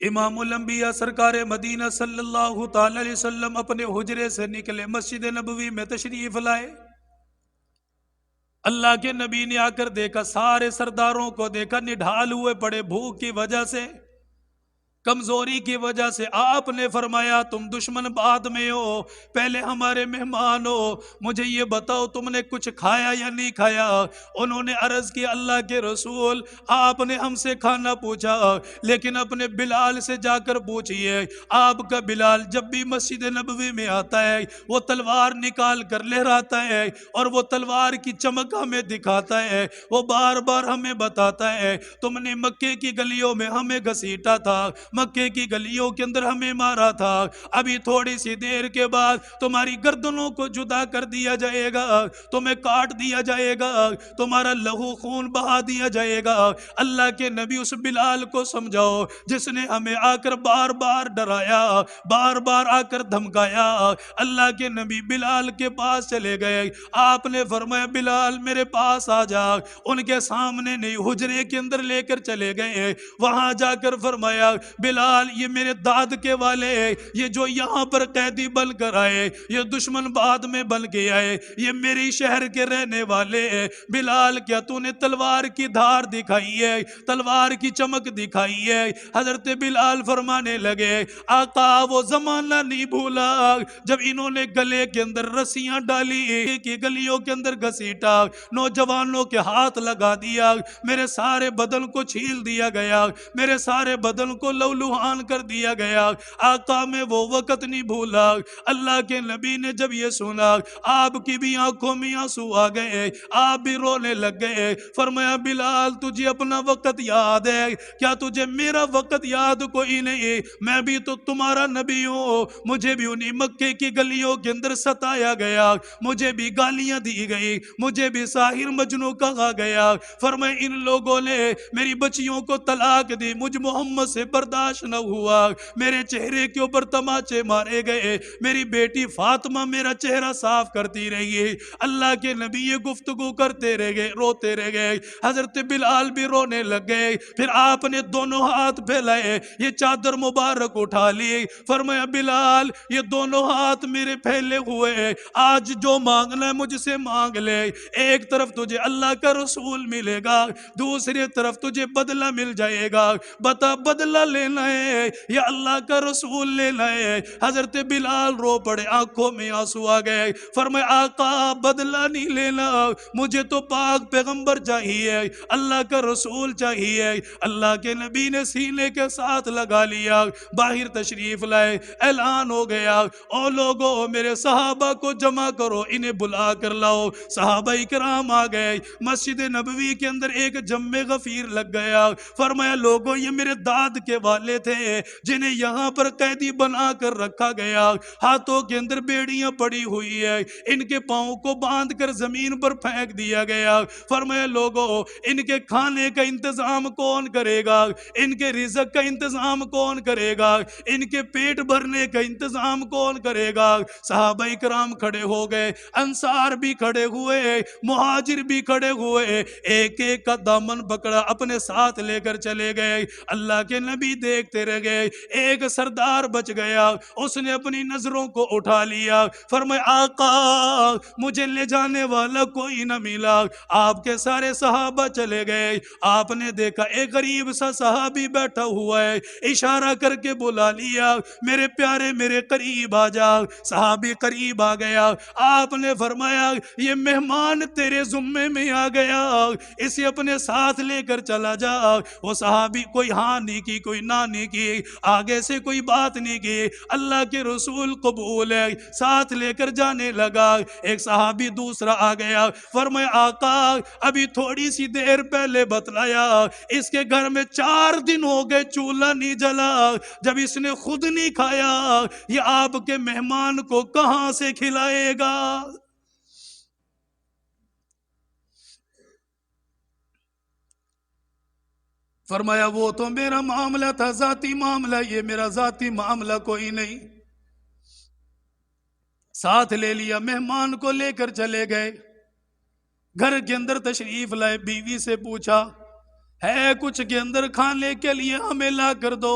امام الانبیاء سرکار مدینہ صلی اللہ تعالی علیہ وسلم اپنے حجرے سے نکلے، مسجد نبوی میں تشریف لائے۔ اللہ کے نبی نے آ کر دیکھا، سارے سرداروں کو دیکھا نڈھال ہوئے پڑے، بھوک کی وجہ سے، کمزوری کی وجہ سے۔ آپ نے فرمایا تم دشمن بعد میں ہو، پہلے ہمارے مہمان ہو، مجھے یہ بتاؤ تم نے کچھ کھایا یا نہیں کھایا؟ انہوں نے عرض کی اللہ کے رسول آپ نے ہم سے کھانا پوچھا، لیکن اپنے بلال سے جا کر پوچھئے، آپ کا بلال جب بھی مسجد نبوی میں آتا ہے وہ تلوار نکال کر لہراتا ہے اور وہ تلوار کی چمک ہمیں دکھاتا ہے، وہ بار بار ہمیں بتاتا ہے تم نے مکے کی گلیوں میں ہمیں گھسیٹا تھا، مکے کی گلیوں کے اندر ہمیں مارا تھا، ابھی تھوڑی سی دیر کے بعد تمہاری گردنوں کو جدا کر دیا جائے گا، تمہیں کاٹ دیا جائے گا، تمہارا لہو خون بہا دیا جائے گا۔ اللہ کے نبی اس بلال کو سمجھاؤ جس نے ہمیں آ کر بار بار ڈرایا، بار بار آ کر دھمکایا۔ اللہ کے نبی بلال کے پاس چلے گئے، آپ نے فرمایا بلال میرے پاس آ جا، ان کے سامنے نہیں حجرے کے اندر لے کر چلے گئے، وہاں جا کر فرمایا بلال یہ میرے داد کے والے، یہ جو یہاں پر قیدی بن کر آئے، یہ دشمن بعد میں بن کے آئے، یہ میری شہر کے رہنے والے۔ بلال کیا تو نے تلوار کی دھار دکھائی ہے، تلوار کی چمک دکھائی ہے؟ حضرت بلال فرمانے لگے آقا وہ زمانہ نہیں بھولا جب انہوں نے گلے کے اندر رسیاں ڈالی، کی گلیوں کے اندر گھسیٹا، نوجوانوں کے ہاتھ لگا دیا، میرے سارے بدن کو چھیل دیا گیا، میرے سارے بدن کو لہولہان کر دیا گیا۔ آقا میں وہ وقت نہیں بھولا۔ اللہ کے نبی نے جب یہ سنا آپ کی بھی آنکھوں میں آنسو آ گئے، آپ بھی رونے لگ گئے۔ فرمایا بلال تجھے اپنا وقت یاد ہے کیا؟ تجھے میرا وقت یاد کوئی نہیں؟ میں بھی تو تمہارا نبی ہوں، مجھے بھی انہی مکے کی گلیوں کے اندر ستایا گیا، مجھے بھی گالیاں دی گئی، مجھے بھی ساحر مجنوں کہا گیا۔ فرمایا ان لوگوں نے میری بچیوں کو طلاق دی، مجھ محمد سے برداشت نہ ہوا، میرے چہرے کے اوپر تماچے مارے گئے، میری بیٹی فاطمہ میرا چہرہ صاف کرتی رہی۔ اللہ کے نبی یہ گفتگو کرتے رہ گئے، روتے رہ گئے، حضرت بلال بھی رونے لگ گئے۔ پھر آپ نے دونوں ہاتھ پھیلائے، یہ چادر مبارک اٹھا لی، فرمایا بلال یہ دونوں ہاتھ میرے پھیلے ہوئے، آج جو مانگنا ہے مجھ سے مانگ لے، ایک طرف تجھے اللہ کا رسول ملے گا، دوسری طرف تجھے بدلہ مل جائے گا، بتا بدلہ لینا ہے یا اللہ کا رسول لینا ہے؟ حضرت بلال رو پڑے، آنکھوں میں آنسو آ گئے۔ فرمایا آقا بدلہ نہیں لینا، مجھے تو پاک پیغمبر چاہیے، اللہ کا رسول چاہیے۔ اللہ کے نبی نے سینے کے ساتھ لگا لیا، باہر تشریف لائے، اعلان ہو گیا او لوگو میرے صحابہ کو جمع کرو، انہیں بلا کر لاؤ۔ صحابہ کرام آ گئے، مسجد نبوی کے اندر ایک جم غفیر لگ گیا۔ فرمایا لوگوں یہ میرے داد کے والے تھے جنہیں یہاں پر قیدی بنا کر رکھا گیا، ہاتھوں کے اندر بیڑیاں پڑی ہوئی ہے، ان کے پاؤں کو باندھ کر زمین پر پھینک دیا گیا۔ فرمایا لوگوں ان کے کھانے کا انتظام کون کرے گا؟ ان کے رزق کا انتظام کون کرے گا؟ ان کے پیٹ بھرنے کا انتظام کون کرے گا؟ صحابہ کرام کھڑے ہو گئے، انصار بھی کھڑے ہوئے، مہاجر بھی کھڑے ہوئے، ایک ایک کا دامن پکڑا اپنے ساتھ لے کر چلے گئے۔ اللہ کے نبی دیکھتے رہ گئے، ایک سردار بچ گیا، اس نے اپنی نظروں کو اٹھا لیا، فرمایا آقا مجھے لے جانے والا کوئی نہ ملا۔ آپ کے سارے صحابہ چلے گئے، آپ نے دیکھا ایک غریب سا صحابی بیٹھا ہوا ہے، اشارہ کر کے بلا لیا میرے پیارے میرے قریب آ جا۔ صحابی قریب آ گیا، آپ نے فرمایا یہ مہمان تیرے ذمے میں آ گیا، اسے اپنے ساتھ لے کر چلا جا۔ وہ صحابی کوئی ہاں نہیں کی، کوئی نہ نہیں کی، آگے سے کوئی بات نہیں کی، اللہ کے رسول قبول ہے، ساتھ لے کر جانے لگا۔ ایک صحابی دوسرا آ گیا، فرمایا آقا ابھی تھوڑی سی دیر پہلے بتلایا اس کے گھر میں 4 دن ہو گئے چولہا نہیں جلا، جب اس نے خود نہیں کھایا یہ آپ کے مہمان کو کہاں سے کھلائے گا؟ فرمایا وہ تو میرا معاملہ تھا، ذاتی معاملہ، یہ میرا ذاتی معاملہ کوئی نہیں۔ ساتھ لے لیا، مہمان کو لے کر چلے گئے، گھر کے اندر تشریف لائے، بیوی سے پوچھا ہے کچھ کے اندر کھانے کے لیے ہمیں لا کر دو؟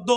2